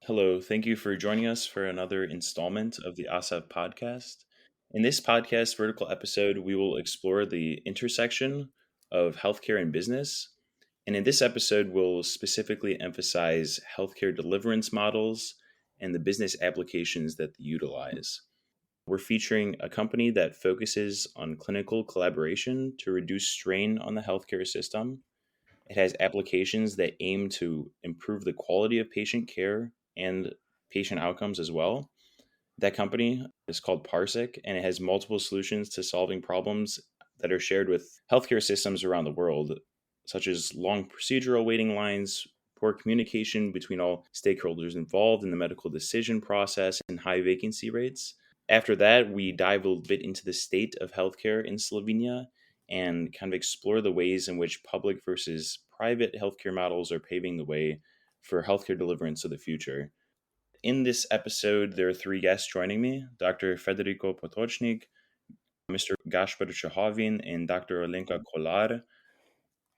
Hello, thank you for joining us for another installment of the ASAP podcast. In this podcast vertical episode, we will explore the intersection of healthcare and business. And in this episode, we'll specifically emphasize healthcare deliverance models and the business applications that they utilize. We're featuring a company that focuses on clinical collaboration to reduce strain on the healthcare system. It has applications that aim to improve the quality of patient care and patient outcomes as well. That company is called Parsek, and it has multiple solutions to solving problems that are shared with healthcare systems around the world, such as long procedural waiting lines, poor communication between all stakeholders involved in the medical decision process, and high vacancy rates. After that, we dive a little bit into the state of healthcare in Slovenia and kind of explore the ways in which public versus private healthcare models are paving the way for healthcare deliverance of the future. In this episode, there are three guests joining me: Dr. Federico Potočnik, Mr. Gašper Čehovin, and Dr. Alenka Kolar.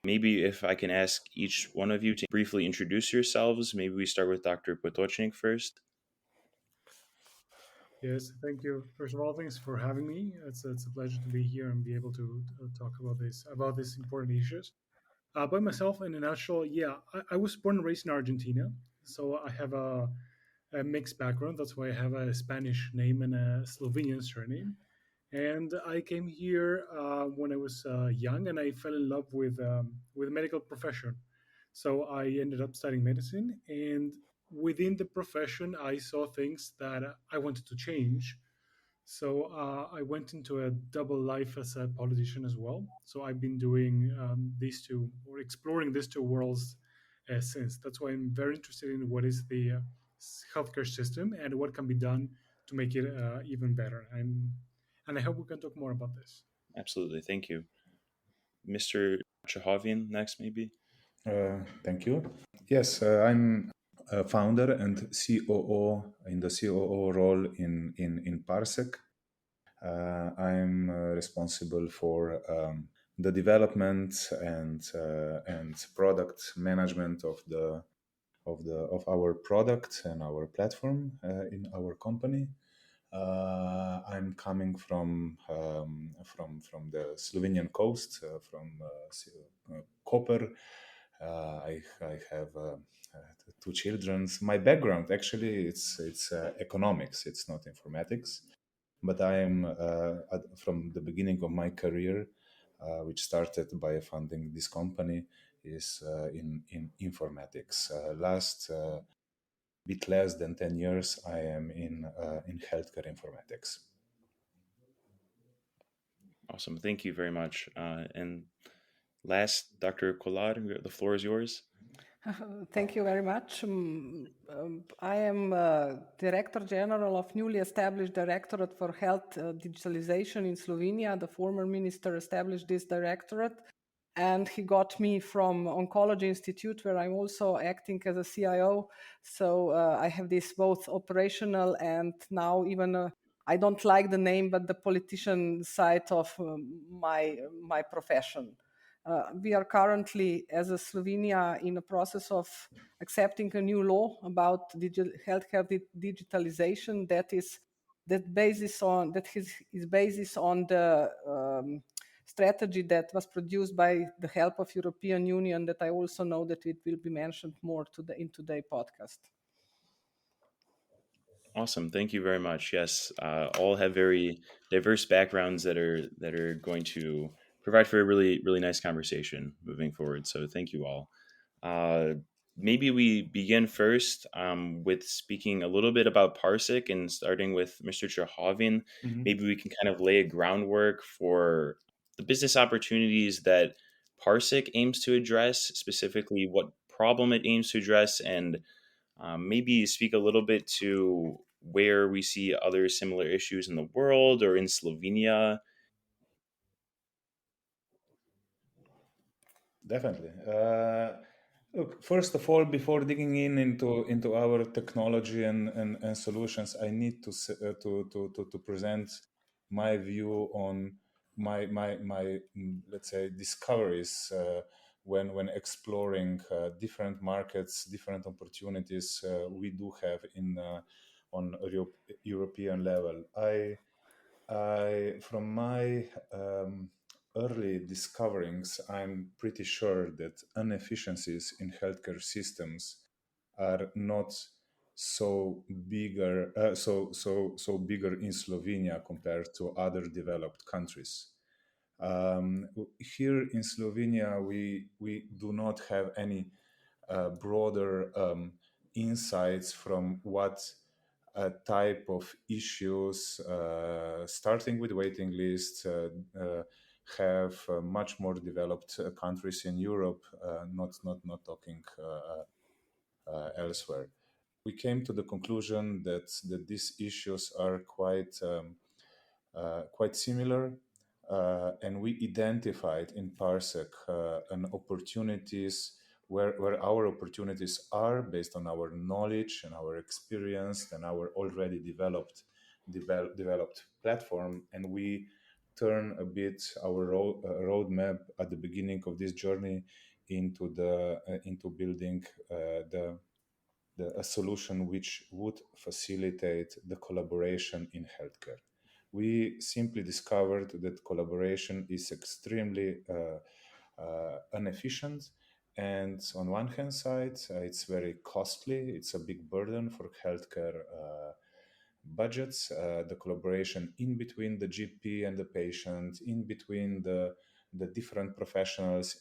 Maybe if I can ask each one of you to briefly introduce yourselves. Maybe we start with Dr. Potočnik first. Yes, thank you. First of all, thanks for having me. It's a pleasure to be here and be able to talk about these important issues. By myself, in a nutshell, I was born and raised in Argentina, so I have a mixed background. That's why I have a Spanish name and a Slovenian surname. And I came here when I was young, and I fell in love with medical profession. So I ended up studying medicine, and within the profession, I saw things that I wanted to change. So I went into a double life as a politician as well. So I've been doing these two or exploring these two worlds since. That's why I'm very interested in what is the healthcare system and what can be done to make it even better. And I hope we can talk more about this. Absolutely. Thank you. Mr. Chehovin next, maybe. Thank you. Yes, I'm a founder and COO in the COO role in Parsek. I'm responsible for the development and product management of our product and our platform in our company. I'm coming from the Slovenian coast, from Koper. I have two children. My background actually it's economics. It's not informatics, but I am from the beginning of my career, which started by founding this company, is in informatics. Last bit less than 10 years, I am in healthcare informatics. Awesome. Thank you very much. And last, Dr. Kolar, the floor is yours. Thank you very much. I am Director General of newly established Directorate for Health Digitalisation in Slovenia. The former minister established this directorate, and he got me from Oncology Institute, where I'm also acting as a CIO. So I have this both operational and now even I don't like the name, but the politician side of my profession. We are currently, as a Slovenia, in a process of accepting a new law about healthcare digitalization that is based on the strategy that was produced by the help of European Union. That I also know that it will be mentioned more in today's podcast. Awesome. Thank you very much. Yes, all have very diverse backgrounds that are going to provide for a really nice conversation moving forward. So thank you all. Maybe we begin first with speaking a little bit about Parsec and starting with Mr. Čehovin. Mhm. Maybe we can kind of lay a groundwork for the business opportunities that Parsec aims to address, specifically what problem it aims to address, and maybe speak a little bit to where we see other similar issues in the world or in Slovenia. Definitely. Look, first of all, before digging into our technology and solutions, I need to present my view on my let's say discoveries when exploring different markets, different opportunities we do have on European level. From my early discoverings, I'm pretty sure that inefficiencies in healthcare systems are not so bigger, bigger in Slovenia compared to other developed countries. Here in Slovenia, we do not have any broader insights from what type of issues, starting with waiting lists, have much more developed countries in Europe, not talking elsewhere. We came to the conclusion that these issues are quite similar, and we identified in Parsek an opportunities where our opportunities are based on our knowledge and our experience and our already developed platform, and we turn a bit our roadmap at the beginning of this journey into building a solution which would facilitate the collaboration in healthcare. We simply discovered that collaboration is extremely inefficient, and on one hand side, it's very costly. It's a big burden for healthcare budgets. The collaboration in between the GP and the patient, in between the different professionals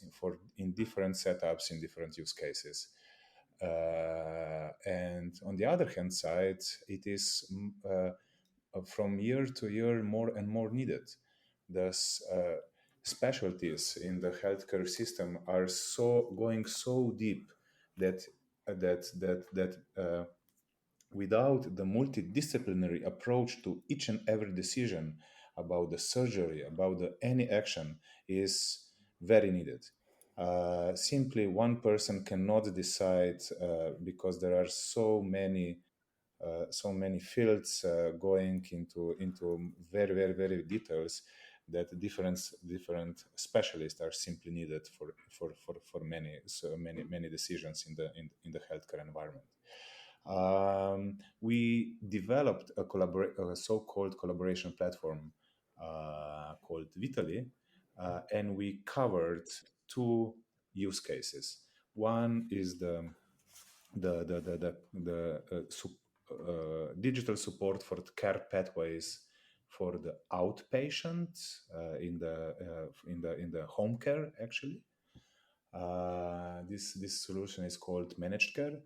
in different setups, in different use cases. And on the other hand side, it is from year to year more and more needed. Thus, specialties in the healthcare system are going so deep that without the multidisciplinary approach to each and every decision about the surgery, about any action, is very needed. Simply one person cannot decide because there are so many fields going into very details that different specialists are simply needed for many decisions in the healthcare environment. We developed a so-called collaboration platform called Vitali, and we covered two use cases. One is the digital support for care pathways for the outpatient in the home care. Actually, this solution is called managed care.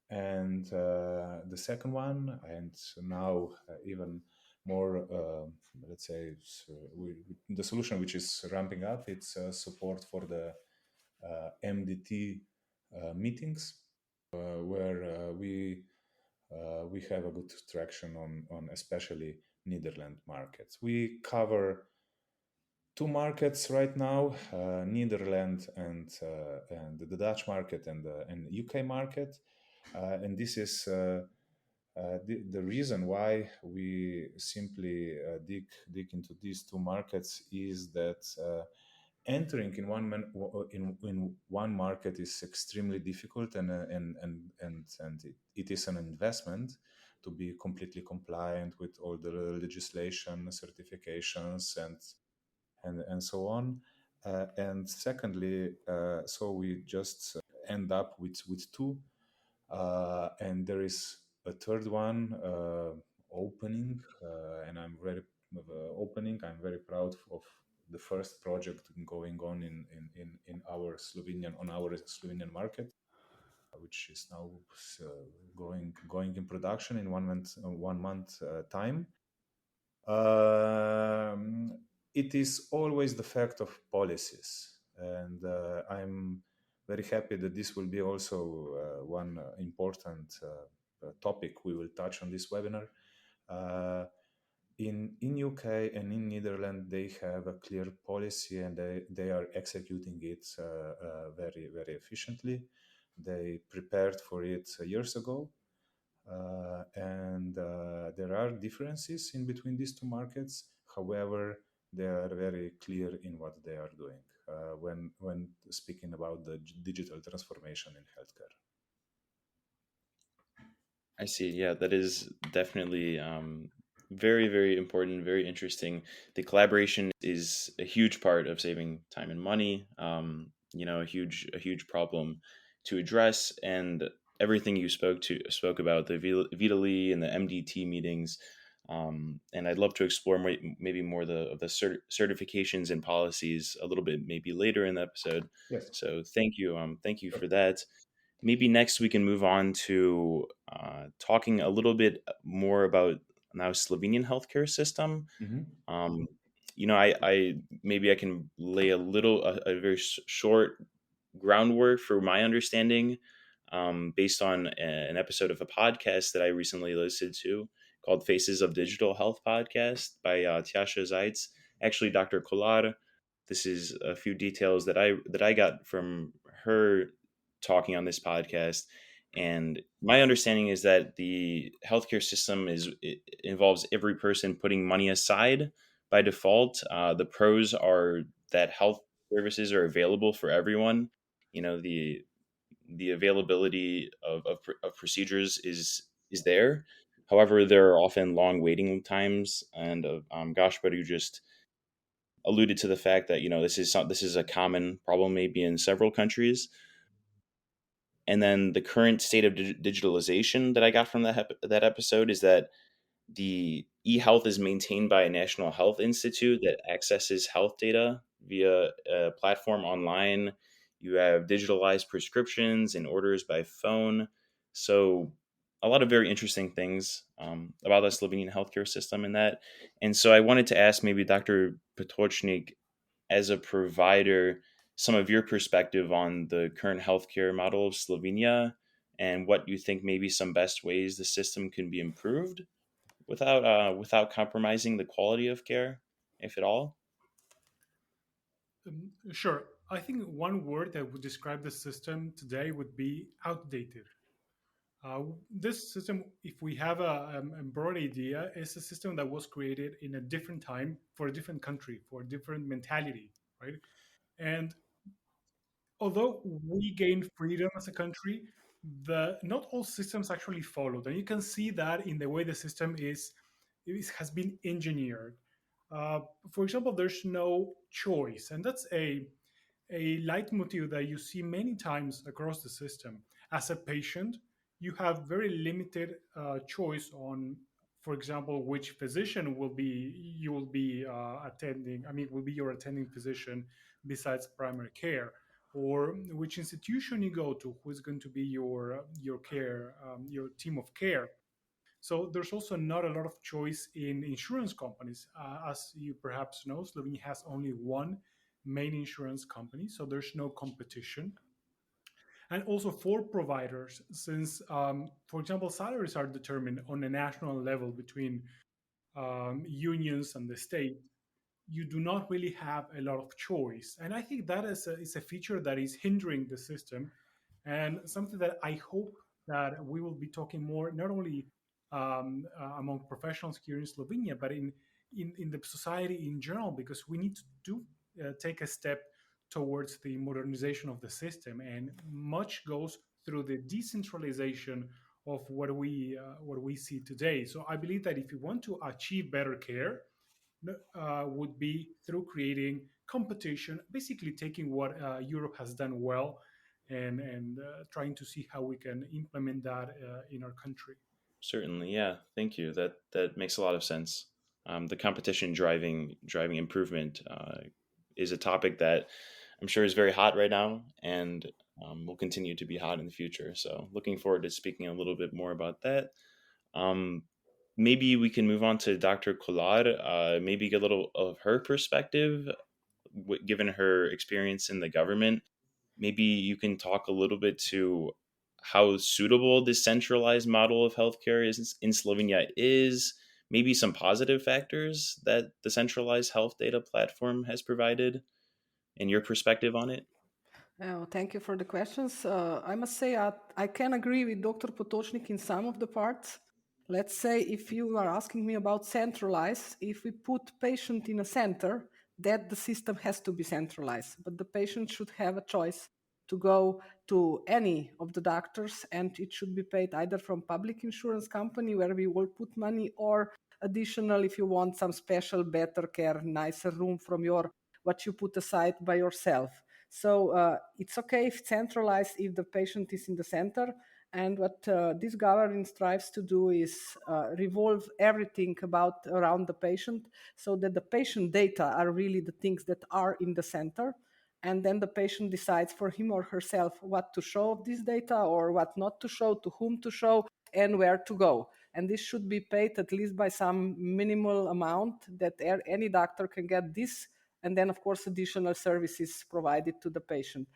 And the second one, and now even more, let's say, the solution which is ramping up, it's support for the MDT meetings, where we have a good traction on especially Netherlands markets. We cover two markets right now, Netherlands and the Dutch market and UK market. And this is the reason why we simply dig into these two markets is that entering in one market is extremely difficult, and it is an investment to be completely compliant with all the legislation, certifications, and so on. And secondly, so we just end up with two. And there is a third one opening, and I'm very proud of the first project going on in our Slovenian market, which is now going in production in 1 month time. It is always the fact of policies, and I'm very happy that this will be also one important topic we will touch on this webinar. In UK and in Netherlands, they have a clear policy, and they are executing it very efficiently. They prepared for it years ago, and there are differences in between these two markets. However, they are very clear in what they are doing. when speaking about the digital transformation in healthcare. I see. Yeah, that is definitely very, very important, very interesting. The collaboration is a huge part of saving time and money. A huge problem to address, and everything you spoke about the Vitali and the MDT meetings. And I'd love to explore maybe more of the certifications and policies a little bit maybe later in the episode. Yes. So thank you for that. Maybe next we can move on to talking a little bit more about now Slovenian healthcare system. Mm-hmm. I maybe I can lay a very short groundwork for my understanding, based on an episode of a podcast that I recently listened to called Faces of Digital Health podcast by Tjasha Zaitz. Actually, Dr. Kolar. This is a few details that I got from her talking on this podcast. And my understanding is that the healthcare system it involves every person putting money aside by default. The pros are that health services are available for everyone. The availability of procedures is there. However, there are often long waiting times, and Gašper, you just alluded to the fact that this is a common problem maybe in several countries. And then the current state of digitalization that I got from that episode is that the e-health is maintained by a national health institute that accesses health data via a platform online. You have digitalized prescriptions and orders by phone. So a lot of very interesting things about the Slovenian healthcare system in that. And so I wanted to ask maybe Dr. Potočnik, as a provider, some of your perspective on the current healthcare model of Slovenia and what you think maybe some best ways the system can be improved without compromising the quality of care, if at all. Sure. I think one word that would describe the system today would be outdated. This system, if we have a broad idea, is a system that was created in a different time for a different country, for a different mentality, right? And although we gain freedom as a country, the not all systems actually followed, and you can see that in the way the system has been engineered. Uh, for example, there's no choice, and that's a leitmotif that you see many times across the system. As a patient, you have very limited choice on, for example, which physician you will be attending. I mean, will be your attending physician besides primary care, or which institution you go to, who is going to be your care, your team of care. So there's also not a lot of choice in insurance companies. As you perhaps know, Slovenia has only one main insurance company, so there's no competition. And also for providers, since, for example, salaries are determined on a national level between unions and the state, you do not really have a lot of choice. And I think that is a feature that is hindering the system, and something that I hope that we will be talking more, not only among professionals here in Slovenia, but in the society in general, because we need to take a step towards the modernization of the system, and much goes through the decentralization of what we see today. So I believe that if you want to achieve better care, would be through creating competition, basically taking what Europe has done well, and trying to see how we can implement that in our country. Certainly, yeah. Thank you. That makes a lot of sense. The competition driving improvement is a topic that I'm sure is very hot right now, and will continue to be hot in the future. So, looking forward to speaking a little bit more about that. Um, Maybe we can move on to Dr. Kolar. Maybe get a little of her perspective, given her experience in the government. Maybe you can talk a little bit to how suitable this centralized model of healthcare is in Slovenia is, maybe some positive factors that the centralized health data platform has provided, and your perspective on it. Thank you for the questions. I must say I can agree with Dr. Potočnik in some of the parts. Let's say if you are asking me about centralized, if we put patient in a center, that the system has to be centralized, but the patient should have a choice to go to any of the doctors, and it should be paid either from public insurance company where we will put money, or additional if you want some special better care, nicer room from your what you put aside by yourself. So it's okay if centralized if the patient is in the center. And what this government strives to do is revolve everything about around the patient, so that the patient data are really the things that are in the center. And then the patient decides for him or herself what to show of this data or what not to show, to whom to show, and where to go. And this should be paid at least by some minimal amount that any doctor can get this. And then, of course, additional services provided to the patient.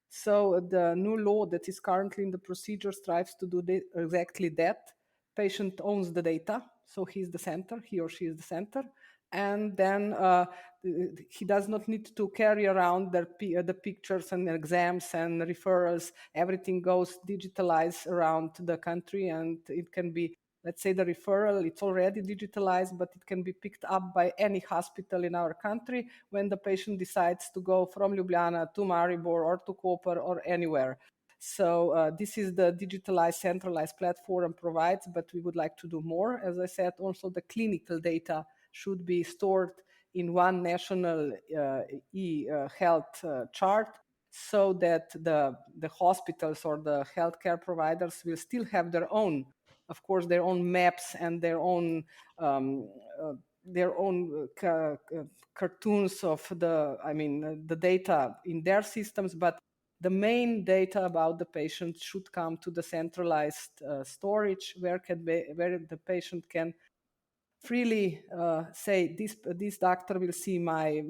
So the new law that is currently in the procedure strives to do exactly that. Patient owns the data, so he's the center, he or she is the center. And then he does not need to carry around the pictures and exams and referrals. Everything goes digitalized around the country, and it can be, let's say, the referral, it's already digitalized, but it can be picked up by any hospital in our country when the patient decides to go from Ljubljana to Maribor or to Koper or anywhere. So this is the digitalized, centralized platform provides, but we would like to do more. As I said, also the clinical data should be stored in one national e-health chart, so that the hospitals or the healthcare providers will still have their own, of course, their own maps and their own um, cartoons of the data in their systems, but the main data about the patient should come to the centralized storage, where the patient can freely say this doctor will see my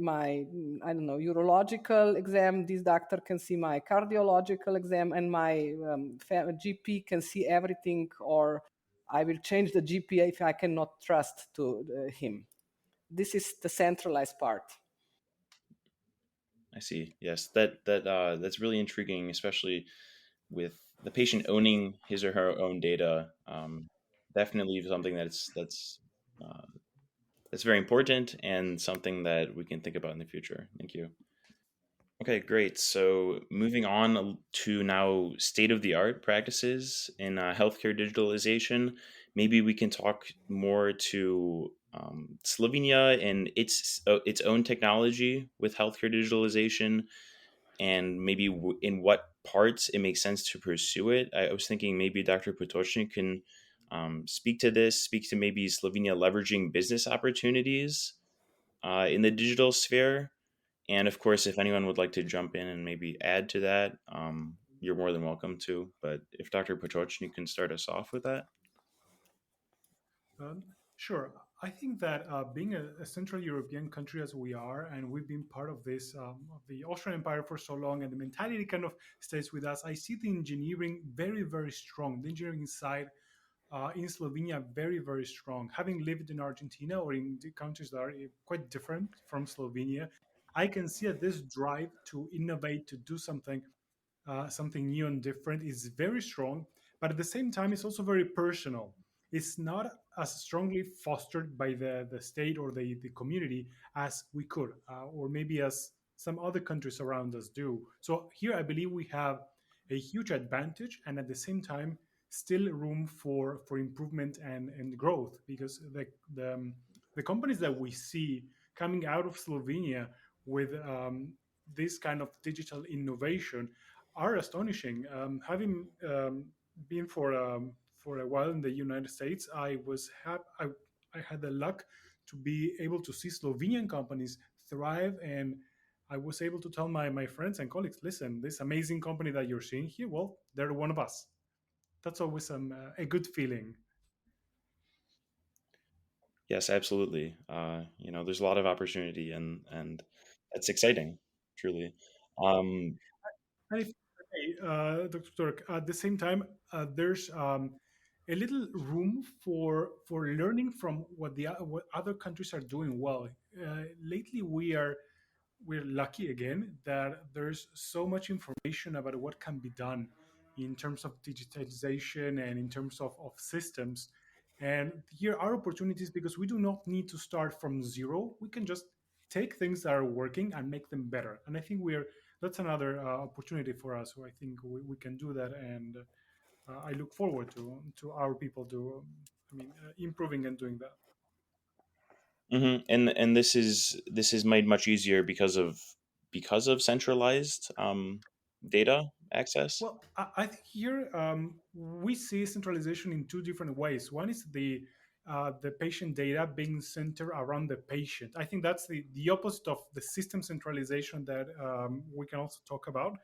I don't know, urological exam, this doctor can see my cardiological exam, and my GP can see everything, or I will change the GP if I cannot trust to him. This is the centralized part. I see. Yes, that's really intriguing, especially with the patient owning his or her own data. Definitely something uh, that's very important and something that we can think about in the future. Thank you. Okay, great. So moving on to now state of the art practices in healthcare digitalization. Maybe we can talk more to Slovenia and its own technology with healthcare digitalization, and maybe in what parts it makes sense to pursue it. I was thinking maybe Dr. Potočnik can speak to this, speak to maybe Slovenia leveraging business opportunities in the digital sphere. And of course, if anyone would like to jump in and maybe add to that, you're more than welcome to. But if Dr. Potočnik can start us off with that. Sure. I think that being a Central European country as we are, and we've been part of this, of the Austrian Empire for so long, and the mentality kind of stays with us. I see the engineering very, very strong. The engineering side in Slovenia very, very strong. Having lived in Argentina or in the countries that are quite different from Slovenia, I can see that this drive to innovate, to do something new and different is very strong, but at the same time, it's also very personal. It's not as strongly fostered by the state or the community as we could, or maybe as some other countries around us do. So here, I believe we have a huge advantage, and at the same time, still room for improvement and growth, because the companies that we see coming out of Slovenia with this kind of digital innovation are astonishing. Having been for a while in the United States, I had the luck to be able to see Slovenian companies thrive, and I was able to tell my friends and colleagues, listen, this amazing company that you're seeing here, well, they're one of us. That's always a good feeling. Yes, absolutely. There's a lot of opportunity, and that's exciting, truly. Um, And if Dr. Turk, at the same time, there's a little room for learning from what other countries are doing well. Lately, we're lucky again that there's so much information about what can be done in terms of digitalization and in terms of systems. And here are opportunities because we do not need to start from zero. We can just take things that are working and make them better. And I think that's another opportunity for us. So I think we can do that, and I look forward to our people improving and doing that. And this is made much easier because of centralized data access. Well, I think here we see centralization in two different ways. One is the patient data being centered around the patient. I think that's the opposite of the system centralization that we can also talk about.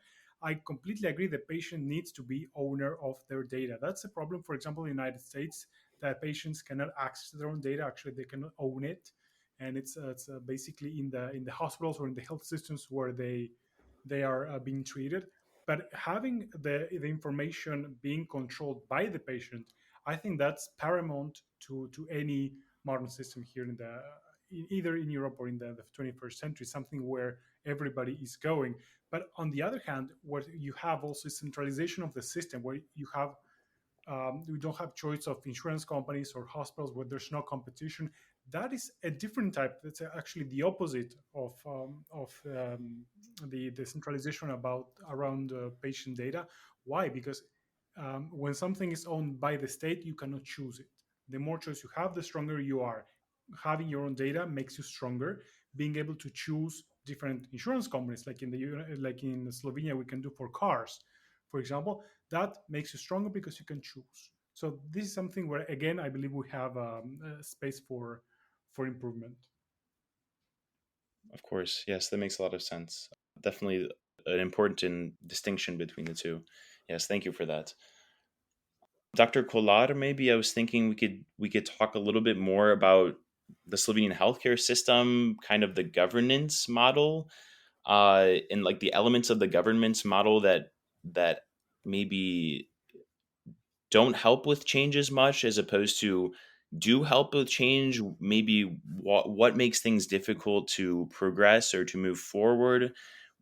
I completely agree the patient needs to be owner of their data. That's a problem, for example, in the United States, that patients cannot access their own data. Actually, they cannot own it. And it's basically in the hospitals or in the health systems where they are being treated. But having the information being controlled by the patient, I think that's paramount to any modern system here either in Europe or in the 21st century, something where everybody is going. But on the other hand, what you have also is centralization of the system, where we don't have choice of insurance companies or hospitals, where there's no competition. That is a different type. That's actually the opposite of the centralization around patient data. Why? Because when something is owned by the state, you cannot choose it. The more choice you have, the stronger you are. Having your own data makes you stronger. Being able to choose different insurance companies, like in Slovenia, we can do for cars, for example, that makes you stronger because you can choose. So this is something where, again, I believe we have space for improvement. Of course, yes, that makes a lot of sense. Definitely an important distinction between the two. Yes, thank you for that. Dr. Kolar, maybe I was thinking we could talk a little bit more about the Slovenian healthcare system, kind of the governance model, and like the elements of the governance model that maybe don't help with change as much as opposed to do help with change. Maybe what makes things difficult to progress or to move forward.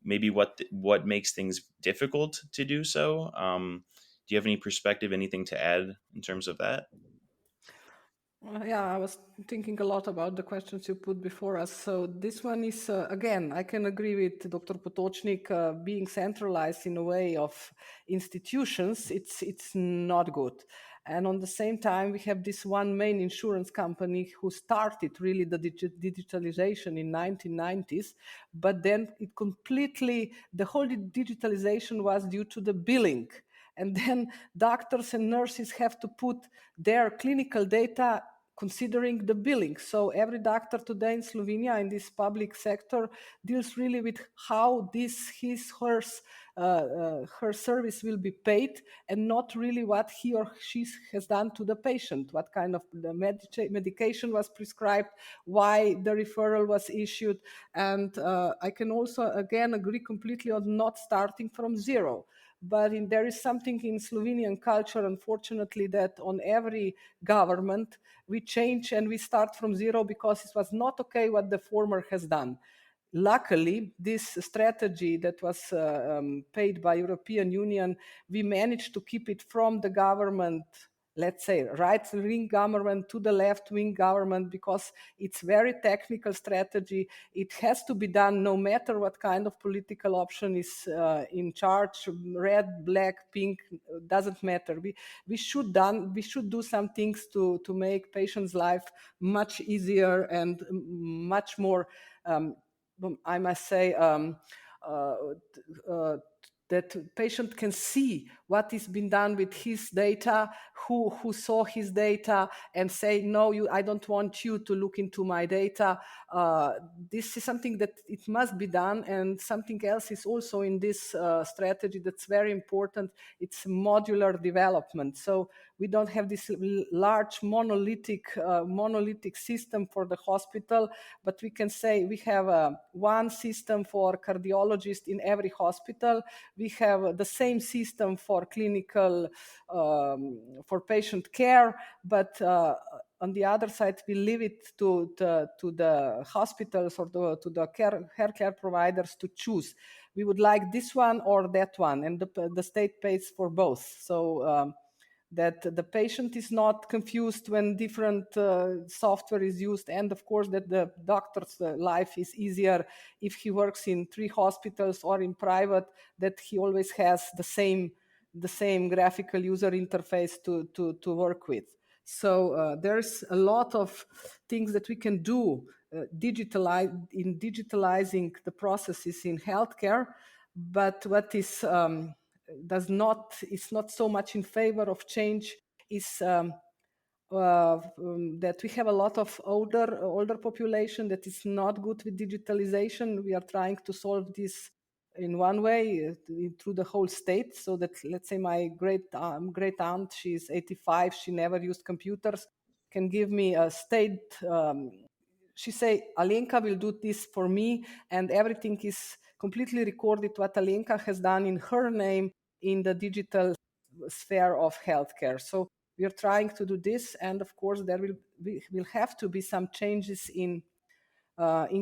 Maybe what makes things difficult to do so. Do you have any perspective, anything to add in terms of that? Yeah, I was thinking a lot about the questions you put before us. So this one is, again, I can agree with Dr. Potočnik, being centralized in a way of institutions, it's not good. And on the same time, we have this one main insurance company who started really the digitalization in 1990s, but then the whole digitalization was due to the billing. And then doctors and nurses have to put their clinical data considering the billing. So every doctor today in Slovenia in this public sector deals really with how her service will be paid, and not really what he or she has done to the patient, what kind of medication was prescribed, why the referral was issued. And I can also again agree completely on not starting from zero. But there is something in Slovenian culture, unfortunately, that on every government we change and we start from zero because it was not okay what the former has done. Luckily, this strategy that was paid by European Union, we managed to keep it from the government, let's say right-wing government to the left-wing government, because it's very technical strategy. It has to be done no matter what kind of political option is in charge, red, black, pink, doesn't matter. We should do some things to make patients' life much easier and much more, I must say, that patient can see what is being done with his data, who saw his data, and say, no, I don't want you to look into my data. This is something that it must be done. And something else is also in this strategy that's very important. It's modular development. So we don't have this large monolithic system for the hospital, but we can say we have one system for cardiologists in every hospital. We have the same system for clinical, for patient care, but on the other side, we leave it to the hospitals or to the healthcare providers to choose. We would like this one or that one, and the state pays for both. So that the patient is not confused when different software is used, and of course that the doctor's life is easier if he works in 3 hospitals or in private, that he always has the same graphical user interface to work with. So there's a lot of things that we can do digitalizing the processes in healthcare, but what is not so much in favor of change is that we have a lot of older population that is not good with digitalization. We are trying to solve this in one way through the whole state, so that, let's say, my great aunt, she's 85, she never used computers, can give me a state. She say, Alenka will do this for me, and everything is completely recorded what Alenka has done in her name in the digital sphere of healthcare. So we are trying to do this, and of course there will have to be some changes in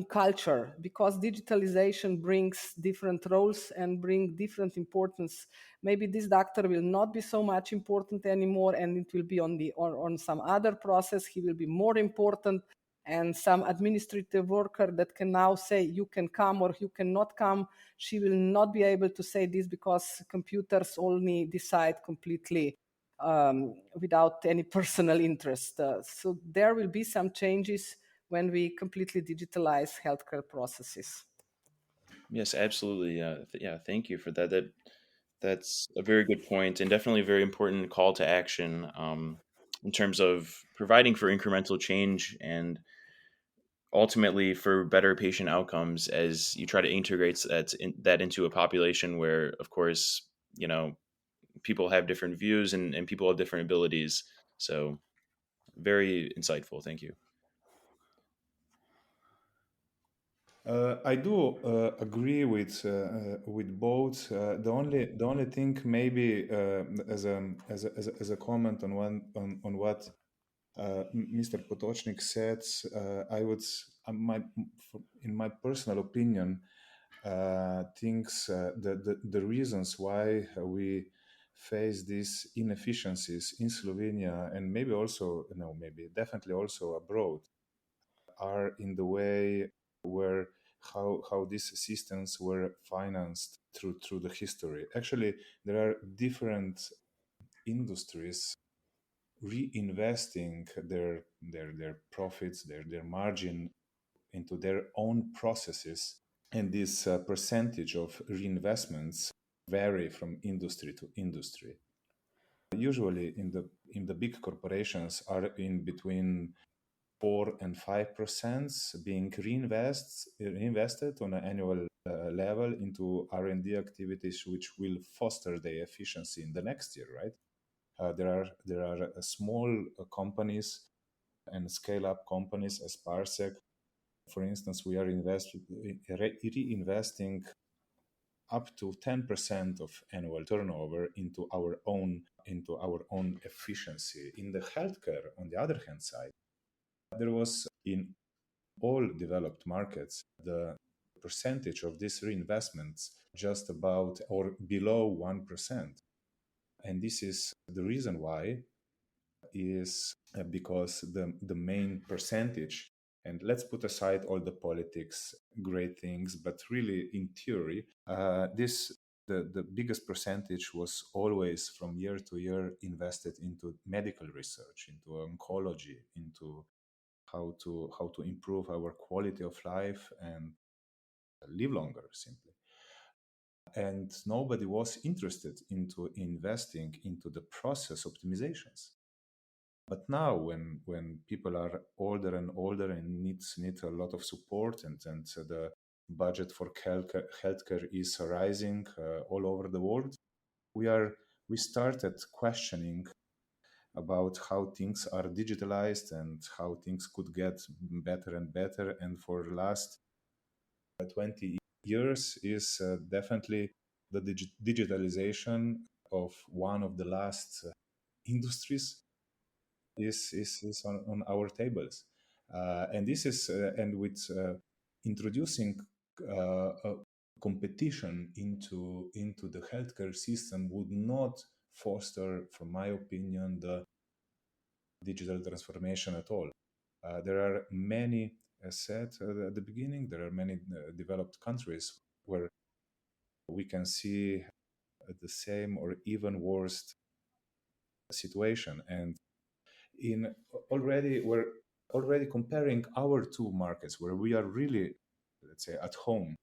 culture, because digitalization brings different roles and bring different importance. Maybe this doctor will not be so much important anymore, and it will be on some other process he will be more important, and some administrative worker that can now say you can come or you cannot come, she will not be able to say this, because computers only decide completely without any personal interest. So there will be some changes when we completely digitalize healthcare processes. Yes, absolutely. Yeah, thank you for that. That's a very good point, and definitely a very important call to action in terms of providing for incremental change and ultimately for better patient outcomes as you try to integrate that into a population where, of course, people have different views and people have different abilities. So very insightful. Thank you. I do agree with both. The only thing, maybe as a comment on what Mr. Potočnik said, I would in my personal opinion, things the reasons why we face these inefficiencies in Slovenia, and maybe also maybe definitely also abroad, are in the way where how these systems were financed through the history. Actually, there are different industries reinvesting their profits, their margin into their own processes, and this percentage of reinvestments vary from industry to industry. Usually, in the big corporations are in between 4 and 5% being reinvested on an annual level into R&D activities, which will foster the efficiency in the next year, right? There are small companies and scale-up companies as Parsek. For instance, we are reinvesting up to 10% of annual turnover into our own efficiency. In the healthcare, on the other hand side, there was in all developed markets the percentage of these reinvestments just about or below 1%. And this is the reason why is because the main percentage, and let's put aside all the politics, great things, but really in theory, the biggest percentage was always from year to year invested into medical research, into oncology, into how to improve our quality of life and live longer, simply. And nobody was interested into investing into the process optimizations. But now, when people are older and older and need a lot of support, and the budget for healthcare is rising all over the world, we started questioning about how things are digitalized and how things could get better and better. And for the last 20 years is definitely the digitalization of one of the last industries is on our tables, and this is and with introducing a competition into the healthcare system would not foster, from my opinion, the digital transformation at all. There are many, as said at the beginning, there are many developed countries where we can see the same or even worse situation. And in we're already comparing our two markets where we are really, let's say, at home.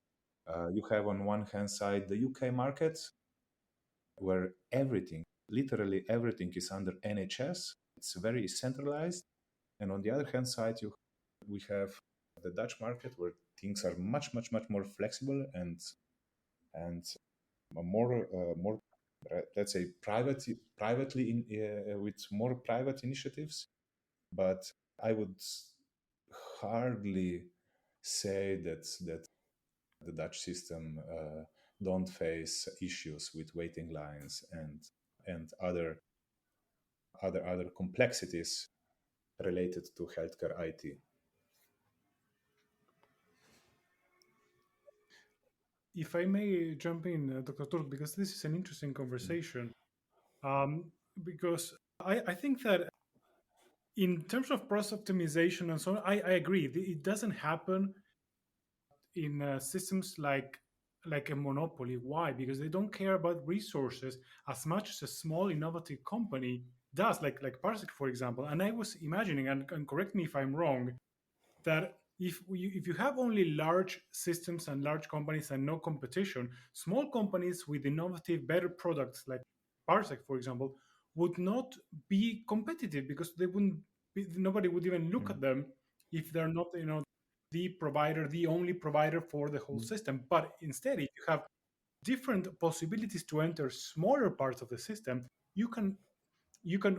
You have on one hand side the UK market, where everything, literally everything, is under NHS. It's very centralized. And on the other hand side, we have the Dutch market, where things are much more flexible and more let's say privately with more private initiatives. But I would hardly say that the Dutch system don't face issues with waiting lines and other complexities related to healthcare IT. If I may jump in, Dr. Turk, because this is an interesting conversation, because I think that in terms of process optimization and so on, I agree. It doesn't happen in systems like a monopoly. Why? Because they don't care about resources as much as a small innovative company does, like Parsek, for example. And I was imagining, and correct me if I'm wrong, that if you have only large systems and large companies and no competition, small companies with innovative, better products like Parsec, for example, would not be competitive because they wouldn't. Nobody would even look at them if they're not, the provider, the only provider for the whole system. But instead, if you have different possibilities to enter smaller parts of the system, you can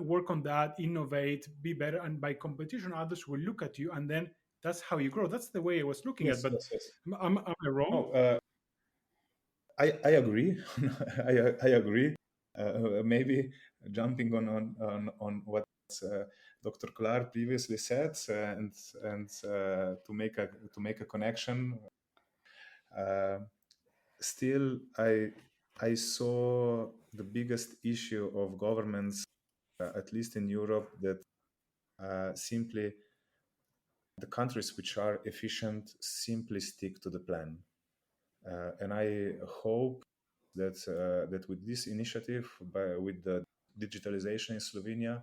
work on that, innovate, be better, and by competition, others will look at you, and then that's how you grow. That's the way I was looking at. But Yes. am I wrong? No, I agree. I agree. Maybe jumping on what Dr. Kolar previously said, and to make a connection. Still, I saw the biggest issue of governments, at least in Europe, that simply the countries which are efficient simply stick to the plan. And I hope that with this initiative, with the digitalization in Slovenia,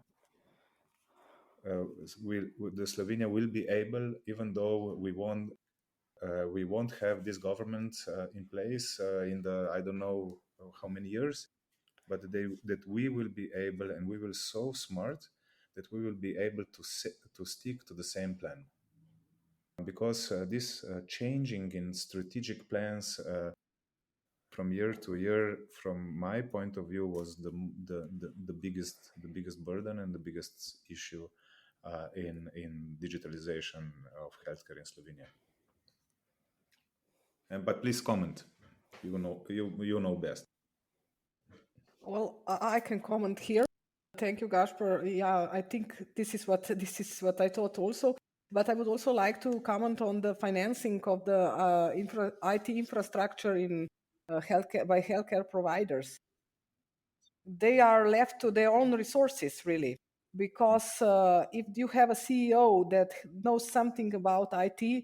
the Slovenia will be able, even though we won't have this government in place in the I don't know how many years, but that we will be able, and we will so smart that we will be able to stick to the same plan. Because this changing in strategic plans from year to year, from my point of view, was the biggest burden and the biggest issue in digitalization of healthcare in Slovenia. But please comment. You know best. Well, I can comment here. Thank you, Gašper. Yeah, I think this is what I thought also. But I would also like to comment on the financing of the IT infrastructure in healthcare by healthcare providers. They are left to their own resources, really, because if you have a CEO that knows something about IT,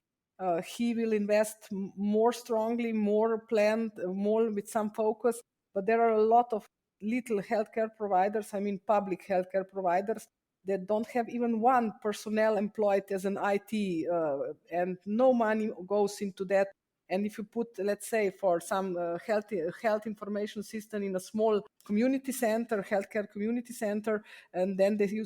he will invest more strongly, more planned, more with some focus. But there are a lot of little healthcare providers, I mean public healthcare providers, that don't have even one personnel employed as an IT, and no money goes into that. And if you put, let's say, for some health information system in a small community center, healthcare community center, and then you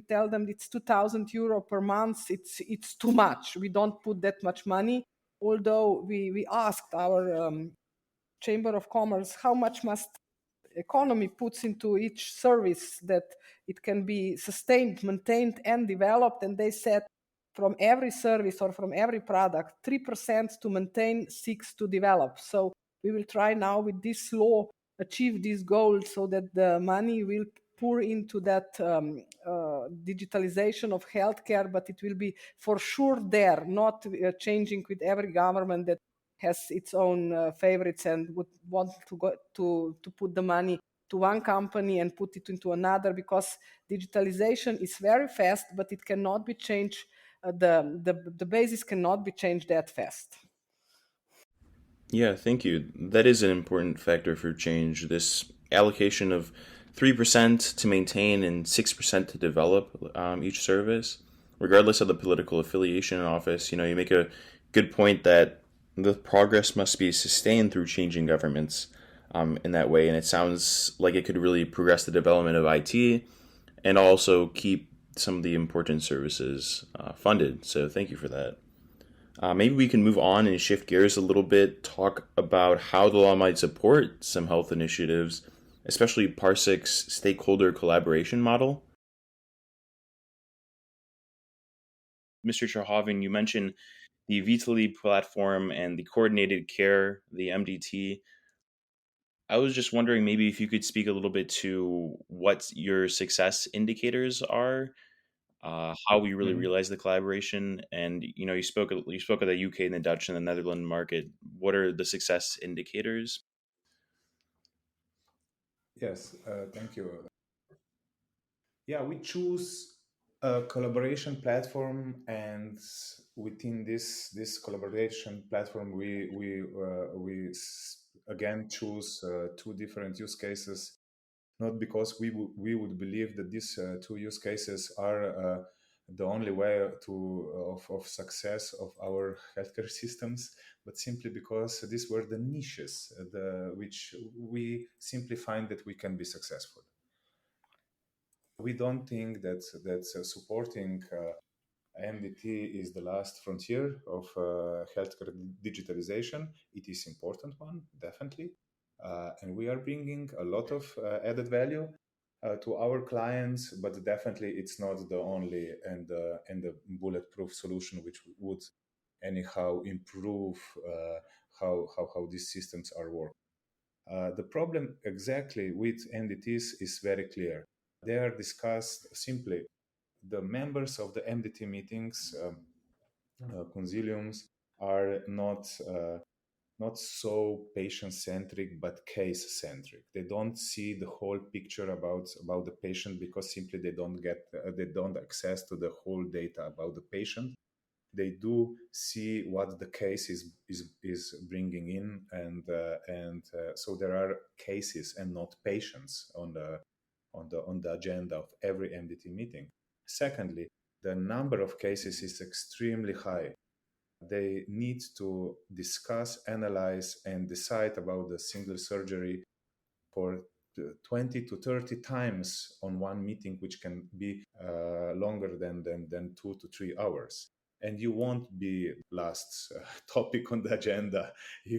tell them it's 2,000 euro per month, it's too much. We don't put that much money. Although we asked our Chamber of Commerce how much must economy puts into each service that it can be sustained, maintained, and developed, and they said from every service or from every product, 3% to maintain, 6% to develop. So we will try now with this law achieve this goal so that the money will pour into that digitalization of healthcare, but it will be for sure there, not changing with every government that has its own favorites and would want to put the money to one company and put it into another, because digitalization is very fast, but it cannot be changed. The basis cannot be changed that fast. Yeah, thank you. That is an important factor for change. This allocation of 3% to maintain and 6% to develop each service, regardless of the political affiliation in office. You make a good point that the progress must be sustained through changing governments in that way. And it sounds like it could really progress the development of IT and also keep some of the important services funded. So thank you for that. Maybe we can move on and shift gears a little bit, talk about how the law might support some health initiatives, especially Parsek's stakeholder collaboration model. Mr. Čehovin, you mentioned the Vitali platform and the coordinated care, the MDT. I was just wondering maybe if you could speak a little bit to what your success indicators are, how we really realize the collaboration, and you spoke of the UK and the Dutch and the Netherlands market. What are the success indicators? Yes, thank you. Yeah, we choose a collaboration platform, and within this collaboration platform, we again choose two different use cases. Not because we would believe that these two use cases are the only way of success of our healthcare systems, but simply because these were the niches which we simply find that we can be successful. We don't think that supporting MDT is the last frontier of healthcare digitalization. It is important one, definitely, and we are bringing a lot of added value to our clients, but definitely it's not the only and the bulletproof solution which would anyhow improve how these systems are working. The problem exactly with MDTs is very clear. They are discussed simply. The members of the MDT meetings, consiliums, are not so patient-centric, but case-centric. They don't see the whole picture about the patient, because simply they don't access to the whole data about the patient. They do see what the case is bringing in, and so there are cases and not patients on the agenda of every MDT meeting. Secondly, the number of cases is extremely high. They need to discuss, analyze, and decide about the single surgery for 20 to 30 times on one meeting, which can be longer than 2 to 3 hours. And you won't be last topic on the agenda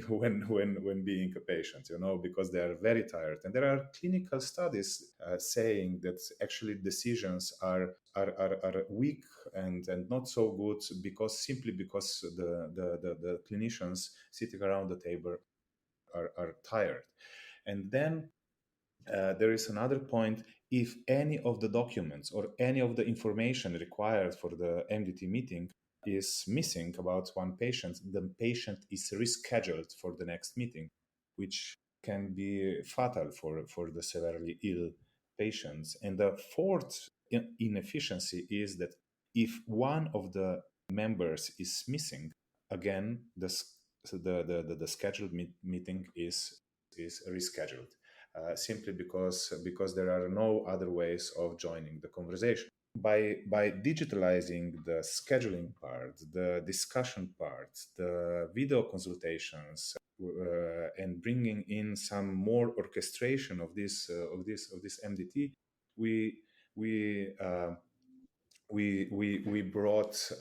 when being a patient, because they are very tired. And there are clinical studies saying that actually decisions are weak and not so good because the clinicians sitting around the table are tired. And then there is another point. If any of the documents or any of the information required for the MDT meeting is missing about one patient, the patient is rescheduled for the next meeting, which can be fatal for the severely ill patients. And the fourth inefficiency is that if one of the members is missing, again, the scheduled meeting is rescheduled. Simply because there are no other ways of joining the conversation. By digitalizing the scheduling part, the discussion part, the video consultations, and bringing in some more orchestration of this MDT, we brought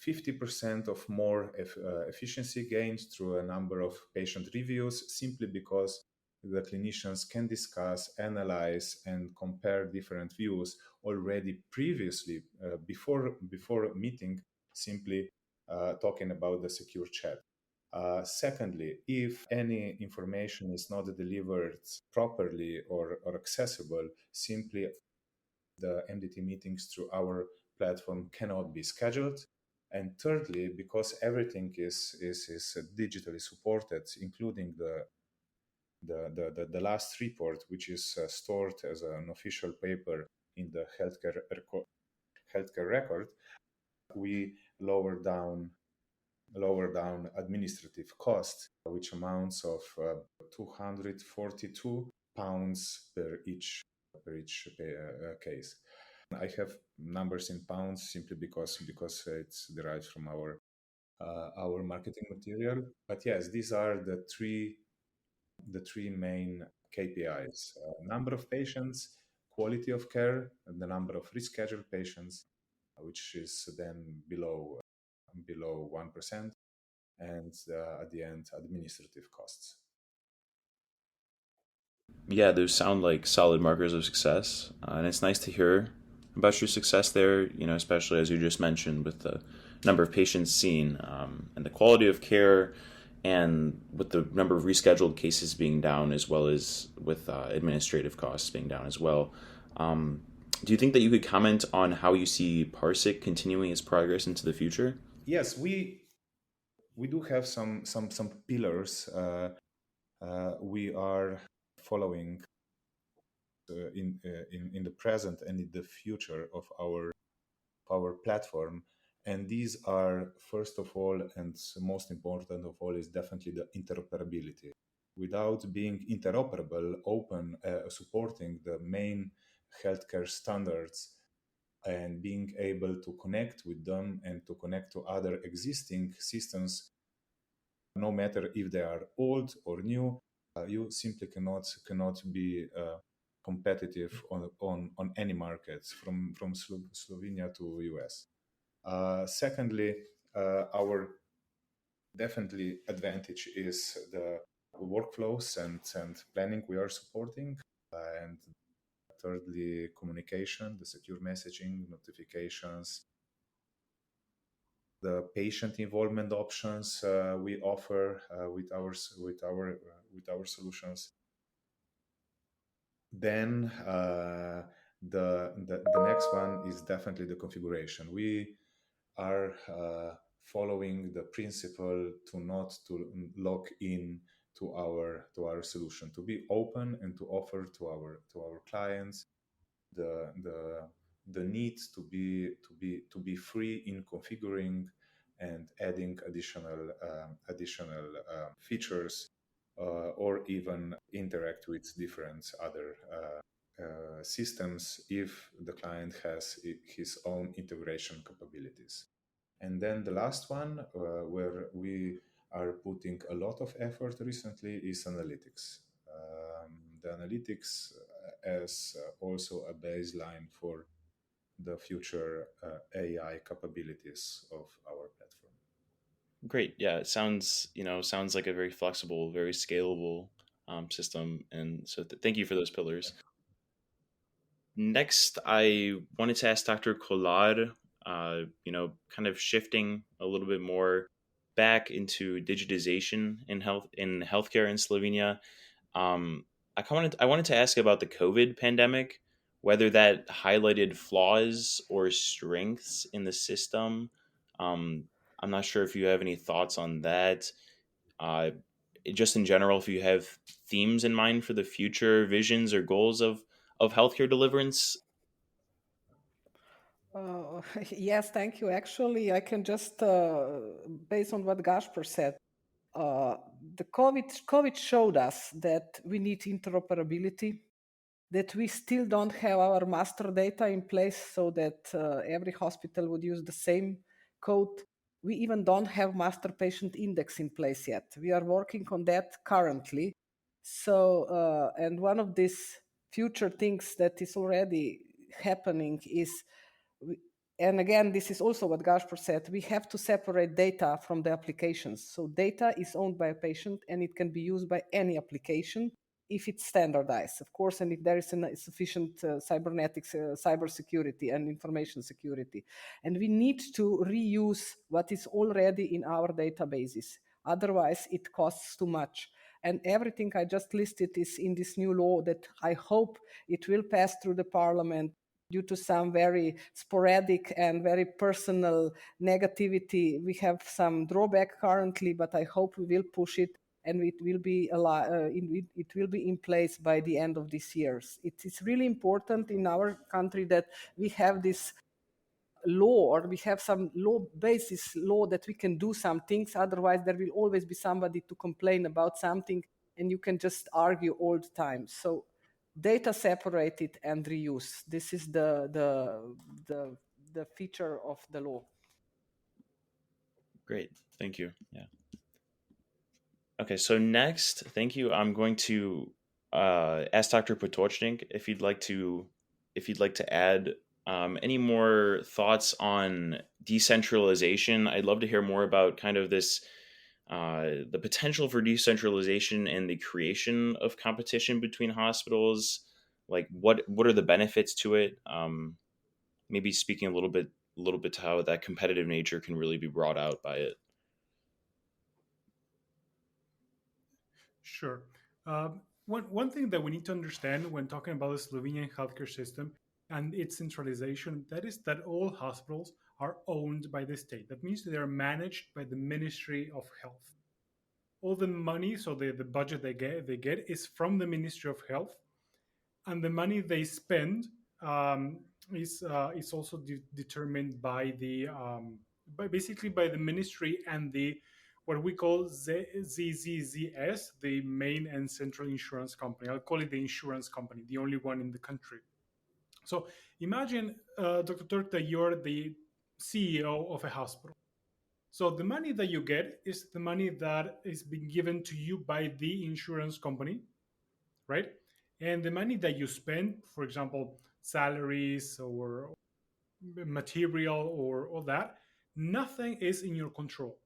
50% of more efficiency gains through a number of patient reviews, simply because the clinicians can discuss, analyze, and compare different views already previously before meeting, simply talking about the secure chat. Secondly, if any information is not delivered properly or accessible, simply the MDT meetings through our platform cannot be scheduled. And thirdly, because everything is digitally supported, including the last report, which is stored as an official paper in the healthcare record, we lower down administrative costs, which amounts of 242 pounds per each case. I have numbers in pounds simply because it's derived from our marketing material. But yes, these are the three main KPIs: number of patients, quality of care, and the number of rescheduled patients, which is then below 1%, and at the end, administrative costs. Yeah, those sound like solid markers of success, and it's nice to hear about your success there. Especially as you just mentioned with the number of patients seen and the quality of care, and with the number of rescheduled cases being down, as well as with administrative costs being down as well. Do you think that you could comment on how you see Parsek continuing its progress into the future? Yes, we do have some pillars we are following in the present and in the future of our platform. And these are, first of all, and most important of all, is definitely the interoperability. Without being interoperable, open, supporting the main healthcare standards, and being able to connect with them and to connect to other existing systems, no matter if they are old or new, you simply cannot be competitive on any markets from Slovenia to US. Secondly, our definitely advantage is the workflows and planning we are supporting, and thirdly, communication, the secure messaging, notifications, the patient involvement options we offer with our solutions. Then the next one is definitely the configuration. We are following the principle to not to lock in to our solution, to be open and to offer to our clients the need to be free in configuring and adding additional features, or even interact with different other systems if the client has his own integration capabilities. And then the last one, where we are putting a lot of effort recently, is analytics. The analytics as also a baseline for the future AI capabilities of our platform. Great. Yeah, it sounds like a very flexible, very scalable system, and so thank you for those pillars. Next, I wanted to ask Dr. Kolar, kind of shifting a little bit more back into digitization in healthcare in Slovenia. I wanted to ask about the COVID pandemic, whether that highlighted flaws or strengths in the system. Um, I'm not sure if you have any thoughts on that. Uh, just in general, if you have themes in mind for the future visions or goals of healthcare deliverance. Yes, thank you. Actually, I can just, based on what Gašper said, uh, the COVID showed us that we need interoperability, that we still don't have our master data in place so that every hospital would use the same code. We even don't have master patient index in place yet. We are working on that currently. So, and one of these future things that is already happening is, and again, this is also what Gašper said, we have to separate data from the applications. So data is owned by a patient and it can be used by any application if it's standardized, of course, and if there is sufficient cybernetics, cybersecurity and information security. And we need to reuse what is already in our databases. Otherwise, it costs too much. And everything I just listed is in this new law that I hope it will pass through the parliament. Due to some very sporadic and very personal negativity, we have some drawback currently, but I hope we will push it and it will be it will be in place by the end of this year. It's really important in our country that we have this law, or we have some law that we can do some things. Otherwise, there will always be somebody to complain about something, and you can just argue all the time. So data separated and reuse. This is the feature of the law. Great, thank you. Yeah. Okay, so next, thank you. I'm going to ask Dr. Potočnik if you'd like to add any more thoughts on decentralization. I'd love to hear more about kind of this the potential for decentralization and the creation of competition between hospitals. Like, what are the benefits to it? Maybe speaking a little bit to how that competitive nature can really be brought out by it. Sure. One thing that we need to understand when talking about the Slovenian healthcare system and its centralization, that is that all hospitals are owned by the state. That means they are managed by the Ministry of Health. All the money, so the budget they get is from the Ministry of Health, and the money they spend is also determined by basically by the ministry and the what we call ZZZS, the main and central insurance company. I'll call it the insurance company, the only one in the country. So imagine, Dr. Turk, that you're the CEO of a hospital. So the money that you get is the money that is being given to you by the insurance company, right? And the money that you spend, for example, salaries or material or all that, nothing is in your control,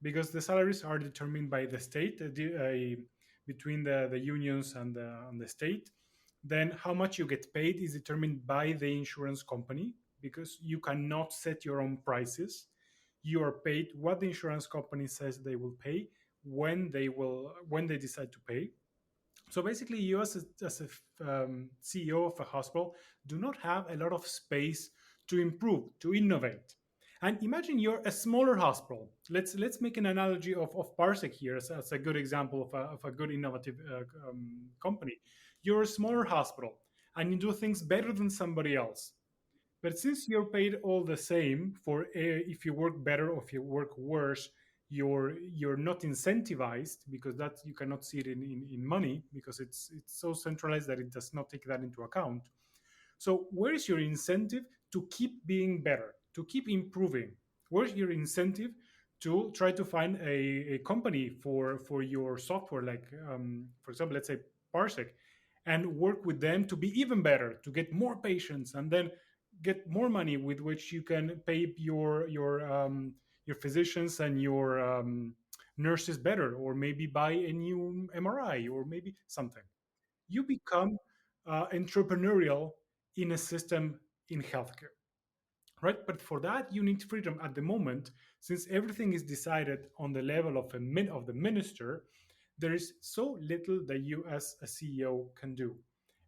because the salaries are determined by the state, between the unions and the state. Then how much you get paid is determined by the insurance company, because you cannot set your own prices. You are paid what the insurance company says they will pay when they decide to pay. So basically, you as a CEO of a hospital do not have a lot of space to improve, to innovate. And imagine you're a smaller hospital. Let's make an analogy of Parsek here as a good example of a good innovative company. You're a smaller hospital and you do things better than somebody else. But since you're paid all the same for if you work better or if you work worse, you're not incentivized, because that you cannot see it in money, because it's so centralized that it does not take that into account. So where is your incentive to keep being better, to keep improving? Where's your incentive to try to find a company for your software, like for example, let's say Parsek, and work with them to be even better, to get more patients, and then get more money with which you can pay your physicians and your nurses better, or maybe buy a new MRI, or maybe something. You become entrepreneurial in a system in healthcare, right? But for that, you need freedom at the moment. Since everything is decided on the level of the minister, there is so little that you as a CEO can do.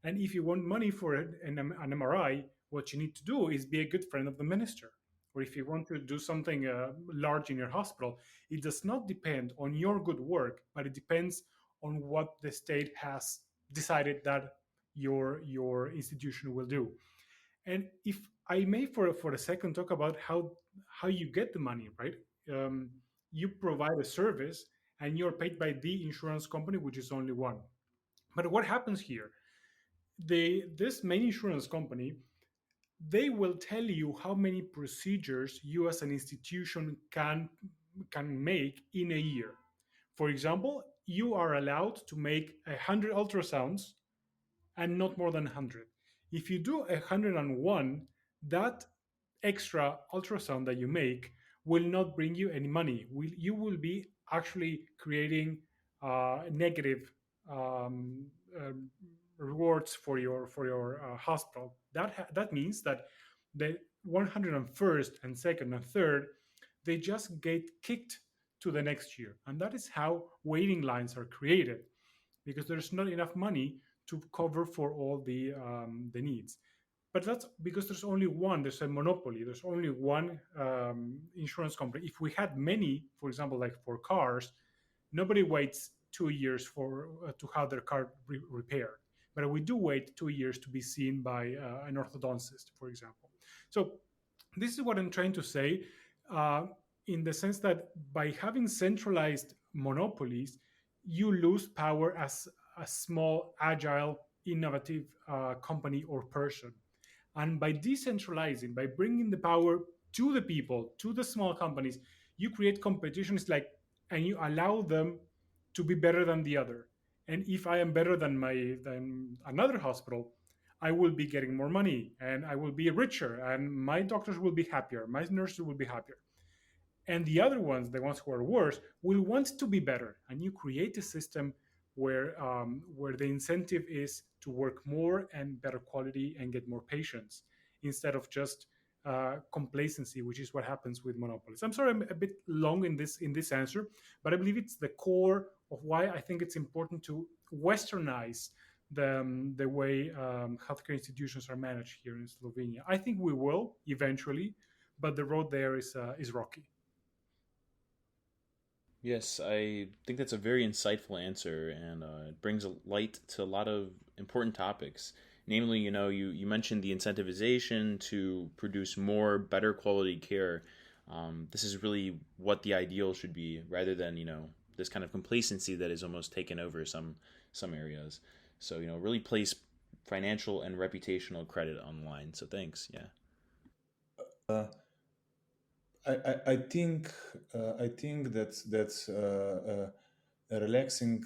And if you want money for an MRI, what you need to do is be a good friend of the minister. Or if you want to do something large in your hospital, it does not depend on your good work, but it depends on what the state has decided that your institution will do. And if I may, for a second, talk about how you get the money, right? You provide a service and you're paid by the insurance company, which is only one. But what happens here? This main insurance company, they will tell you how many procedures you as an institution can make in a year. For example, you are allowed to make 100 ultrasounds and not more than 100. If you do 101, that extra ultrasound that you make will not bring you any money. You will be actually creating negative um, um, rewards for your hospital. That means that the 101st and second and third, they just get kicked to the next year, and that is how waiting lines are created, because there's not enough money to cover for all the needs. But that's because there's only one. There's a monopoly. There's only one insurance company. If we had many, for example, like for cars, nobody waits 2 years for to have their car repaired, but we do wait 2 years to be seen by an orthodontist, for example. So this is what I'm trying to say, in the sense that by having centralized monopolies, you lose power as a small, agile, innovative company or person. And by decentralizing, by bringing the power to the people, to the small companies, you create competitions like, and you allow them to be better than the other. And if I am better than another hospital, I will be getting more money and I will be richer and my doctors will be happier, my nurses will be happier. And the other ones, the ones who are worse, will want to be better. And you create a system where the incentive is to work more and better quality and get more patients instead of just complacency, which is what happens with monopolies. I'm sorry, I'm a bit long in this answer, but I believe it's the core of why I think it's important to westernize the way healthcare institutions are managed here in Slovenia. I think we will eventually, but the road there is rocky. Yes, I think that's a very insightful answer, and it brings a light to a lot of important topics. Namely, you mentioned the incentivization to produce more, better quality care. This is really what the ideal should be, rather than this kind of complacency that is almost taken over some areas. So really place financial and reputational credit online. So thanks. Yeah. I think that's relaxing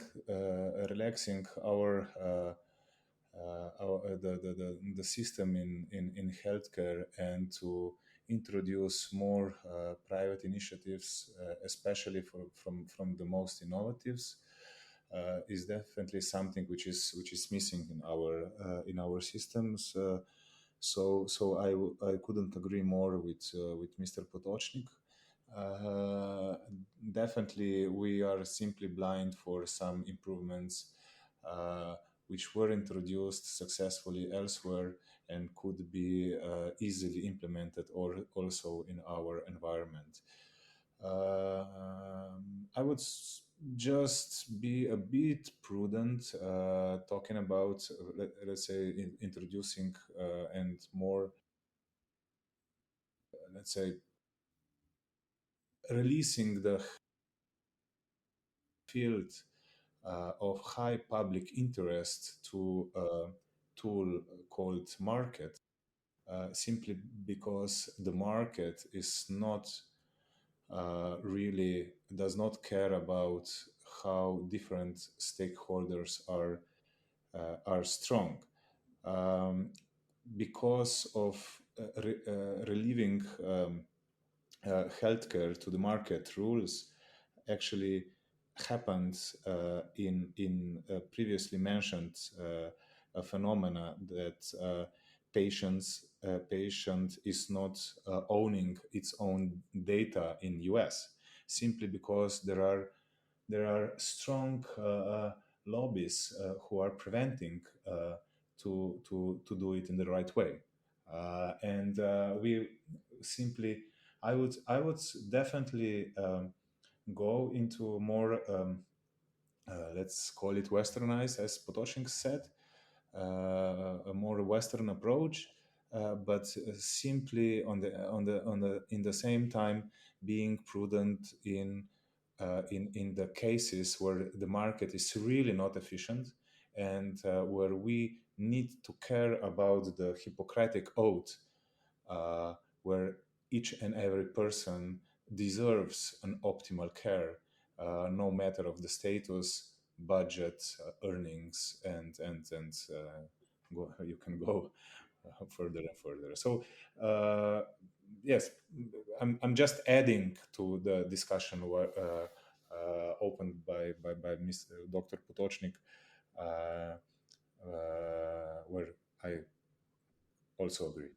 the system in healthcare, and to introduce more private initiatives, especially from the most innovatives, is definitely something which is missing in our systems. So I couldn't agree more with Mr. Potočnik. Uh, Definitely, we are simply blind for some improvements uh, which were introduced successfully elsewhere and could be easily implemented or also in our environment. I would just be a bit prudent talking about, let's say, introducing and more, let's say, releasing the field of high public interest to a tool called market, simply because the market is not really does not care about how different stakeholders are strong, um, because of relieving healthcare to the market rules actually happened in previously mentioned a phenomena that patient is not owning its own data in US, simply because there are strong lobbies who are preventing to do it in the right way, and we simply I would definitely go into more, let's call it westernized, as Potočnik said, a more Western approach, but simply in the same time being prudent in the cases where the market is really not efficient, and where we need to care about the Hippocratic oath, where each and every person deserves an optimal care, no matter of the status, budget, earnings, and you can go further and further. So yes, I'm just adding to the discussion opened by Mr. Dr. Potočnik, where I also agree.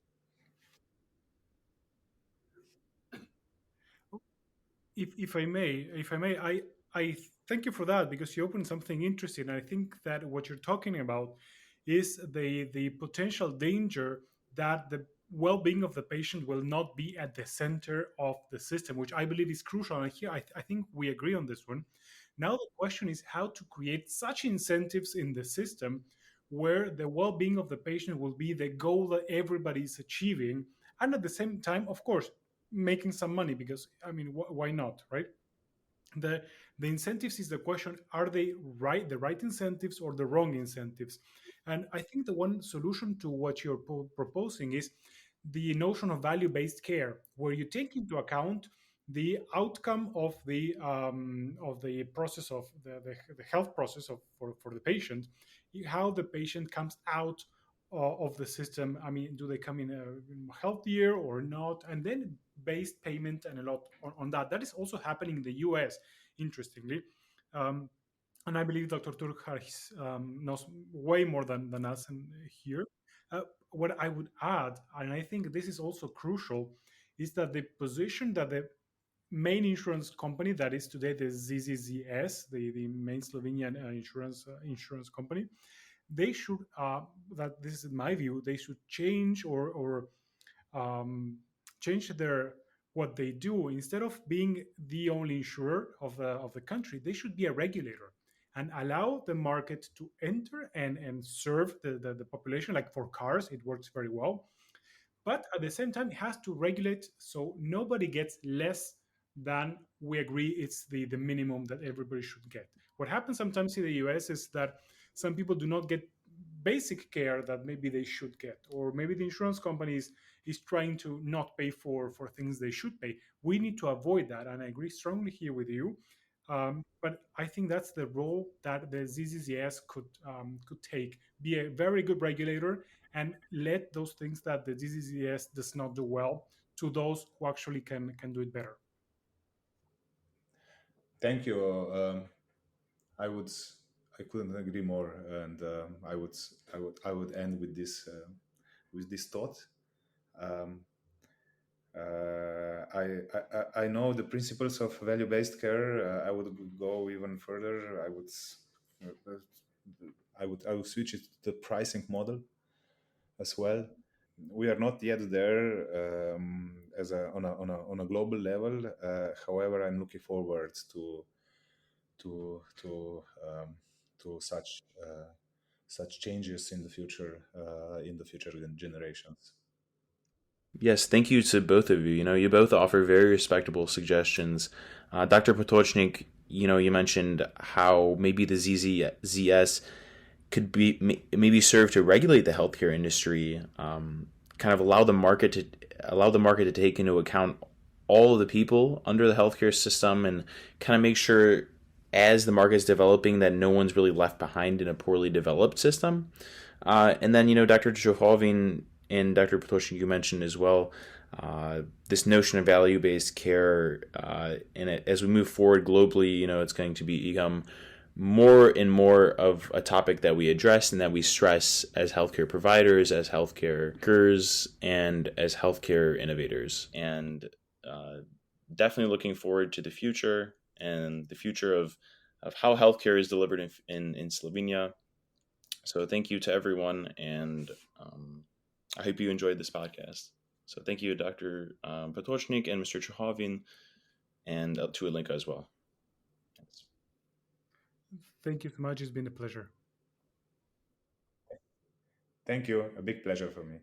If I may, I thank you for that, because you opened something interesting. I think that what you're talking about is the potential danger that the well-being of the patient will not be at the center of the system, which I believe is crucial. And here, I think we agree on this one, Now the question is how to create such incentives in the system where the well-being of the patient will be the goal that everybody is achieving, and at the same time, of course, making some money, because I mean, why not, right? the the incentives is the question: are they the right incentives or the wrong incentives? And I think the one solution to what you're proposing is the notion of value-based care, where you take into account the outcome of the process of the health process for the patient, how the patient comes out of the system. I mean, do they come in healthier or not? And then based payment and a lot on that. That is also happening in the US, interestingly. Um, and I believe Dr. Turk knows way more than us here. What I would add, and I think this is also crucial, is that the position that the main insurance company, that is today the ZZZS, the main Slovenian insurance company, they should, that this is my view, they should change or um, change their what they do. Instead of being the only insurer of the country, they should be a regulator and allow the market to enter and serve the population. Like for cars, it works very well, but at the same time it has to regulate so nobody gets less than we agree it's the minimum that everybody should get. What happens sometimes in the US is that some people do not get basic care that maybe they should get, or maybe the insurance companies is trying to not pay for things they should pay. We need to avoid that, and I agree strongly here with you. But I think that's the role that the ZZZS could take, be a very good regulator, and let those things that the DZZS does not do well to those who actually can do it better. Thank you. I would, I couldn't agree more, and I would end with this thought. Um, I know the principles of value-based care. I would go even further. I would switch it to the pricing model as well. We are not yet there as on a global level. However, I'm looking forward to to um, to such changes in the future generations. Yes, thank you to both of you. You both offer very respectable suggestions. Dr. Potočnik, you mentioned how maybe the ZZS could be maybe serve to regulate the healthcare industry, kind of allow the market to take into account all of the people under the healthcare system, and kind of make sure as the market is developing that no one's really left behind in a poorly developed system. And then, Dr. Čehovin and Dr. Potočnik, you mentioned as well this notion of value-based care. And as we move forward globally, it's going to become more and more of a topic that we address and that we stress as healthcare providers, as healthcare workers, and as healthcare innovators. And definitely looking forward to the future and the future of how healthcare is delivered in Slovenia. So thank you to everyone, and I hope you enjoyed this podcast. So thank you, Dr. Potočnik and Mr. Čehovin, and to Alenka as well. Thanks. Thank you so much. It's been a pleasure. Thank you. A big pleasure for me.